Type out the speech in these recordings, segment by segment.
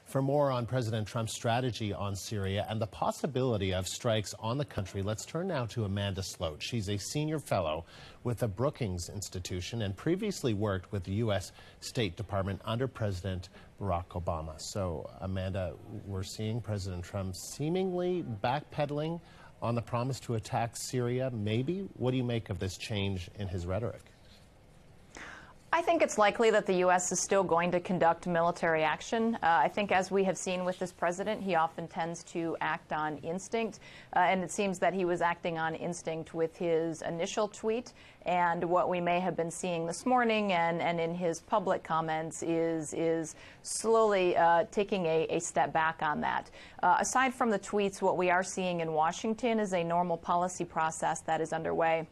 For more on President Trump's strategy on Syria and the possibility of strikes on the country, let's turn now to Amanda Sloat. She's a senior fellow with the Brookings Institution and previously worked with the U.S. State Department under President Barack Obama. So, Amanda, we're seeing President Trump seemingly backpedaling on the promise to attack Syria, maybe? What do you make of this change in his rhetoric? I think it's likely that the U.S. is still going to conduct military action. I think, as we have seen with this president, he often tends to act on instinct, and it seems that he was acting on instinct with his initial tweet. And what we may have been seeing this morning and in his public comments is slowly taking a step back on that. Aside from the tweets, what we are seeing in Washington is a normal policy process that is underway.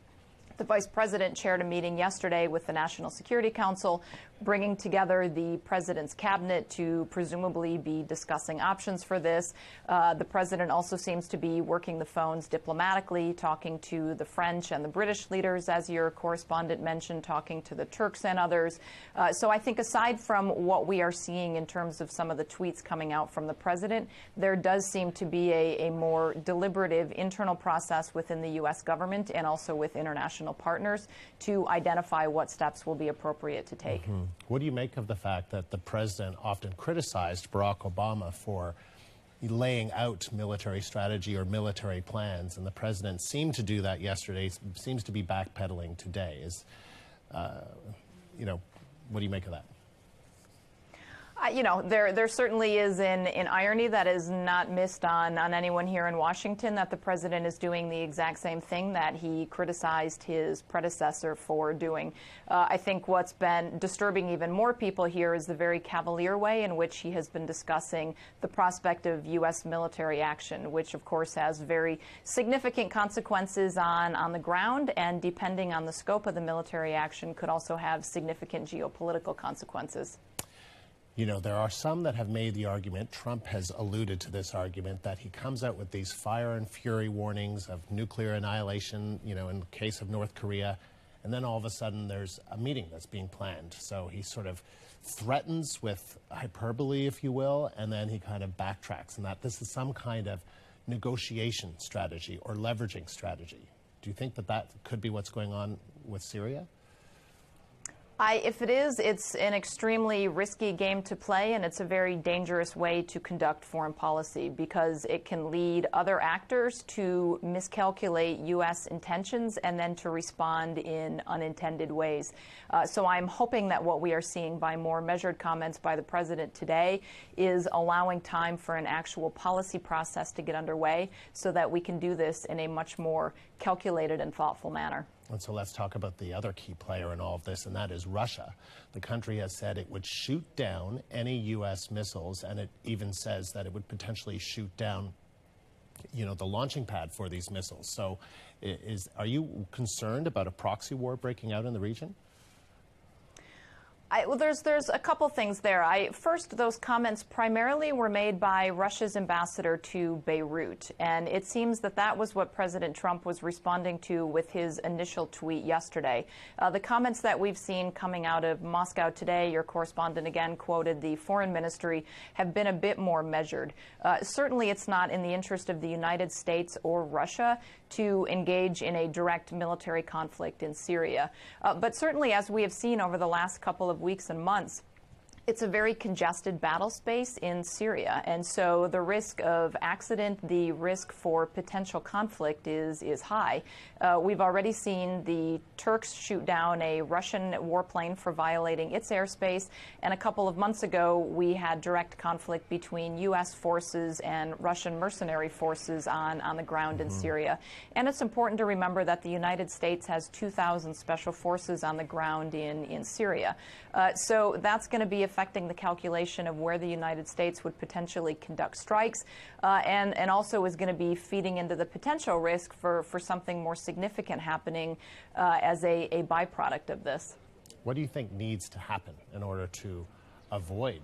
The Vice President chaired a meeting yesterday with the National Security Council, bringing together the President's cabinet to presumably be discussing options for this. The President also seems to be working the phones diplomatically, talking to the French and the British leaders, as your correspondent mentioned, talking to the Turks and others. So I think aside from what we are seeing in terms of some of the tweets coming out from the President, there does seem to be a more deliberative internal process within the U.S. government and also with international partners to identify what steps will be appropriate to take. What do you make of the fact that the president often criticized Barack Obama for laying out military strategy or military plans, and the president seemed to do that yesterday, seems to be backpedaling today? What do you make of that? There certainly is an irony that is not missed on anyone here in Washington, that the president is doing the exact same thing that he criticized his predecessor for doing. I think what's been disturbing even more people here is the very cavalier way in which he has been discussing the prospect of U.S. military action, which of course has very significant consequences on the ground, and depending on the scope of the military action could also have significant geopolitical consequences. You know, there are some that have made the argument, Trump has alluded to this argument, that he comes out with these fire and fury warnings of nuclear annihilation, in the case of North Korea, and then all of a sudden there's a meeting that's being planned. So he sort of threatens with hyperbole, if you will, and then he kind of backtracks, and that this is some kind of negotiation strategy or leveraging strategy. Do you think that that could be what's going on with Syria? If it is, it's an extremely risky game to play, and it's a very dangerous way to conduct foreign policy because it can lead other actors to miscalculate U.S. intentions and then to respond in unintended ways. So I'm hoping that what we are seeing by more measured comments by the president today is allowing time for an actual policy process to get underway so that we can do this in a much more calculated and thoughtful manner. And so let's talk about the other key player in all of this, and that is Russia. The country has said it would shoot down any U.S. missiles, and it even says that it would potentially shoot down, the launching pad for these missiles. So are you concerned about a proxy war breaking out in the region? Well, there's a couple things there. First, those comments primarily were made by Russia's ambassador to Beirut, and it seems that that was what President Trump was responding to with his initial tweet yesterday. The comments that we've seen coming out of Moscow today, your correspondent again quoted the foreign ministry, have been a bit more measured. Certainly it's not in the interest of the United States or Russia to engage in a direct military conflict in Syria. But certainly, as we have seen over the last couple of weeks and months, it's a very congested battle space in Syria, and so the risk of accident, the risk for potential conflict is high. We've already seen the Turks shoot down a Russian warplane for violating its airspace, and a couple of months ago we had direct conflict between U.S. forces and Russian mercenary forces on the ground in Syria. And it's important to remember that the United States has 2,000 special forces on the ground in Syria. So that's going to be affecting the calculation of where the United States would potentially conduct strikes, and also is going to be feeding into the potential risk for something more significant happening as a byproduct of this. What do you think needs to happen in order to avoid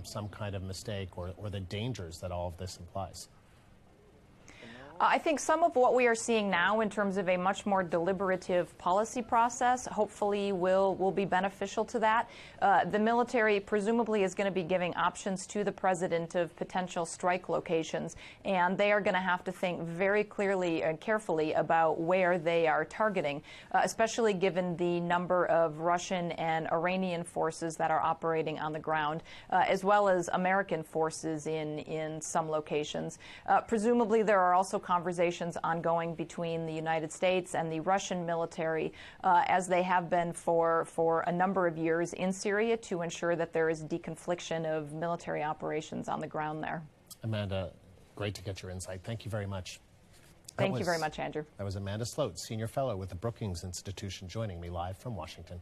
some kind of mistake or the dangers that all of this implies? I think some of what we are seeing now in terms of a much more deliberative policy process hopefully will be beneficial to that. The military presumably is going to be giving options to the president of potential strike locations, and they are going to have to think very clearly and carefully about where they are targeting, especially given the number of Russian and Iranian forces that are operating on the ground, as well as American forces in some locations. Presumably there are also conversations ongoing between the United States and the Russian military, as they have been for a number of years in Syria, to ensure that there is deconfliction of military operations on the ground there. Amanda, great to get your insight. Thank you very much. Thank you very much, Andrew. That was Amanda Sloat, Senior Fellow with the Brookings Institution, joining me live from Washington.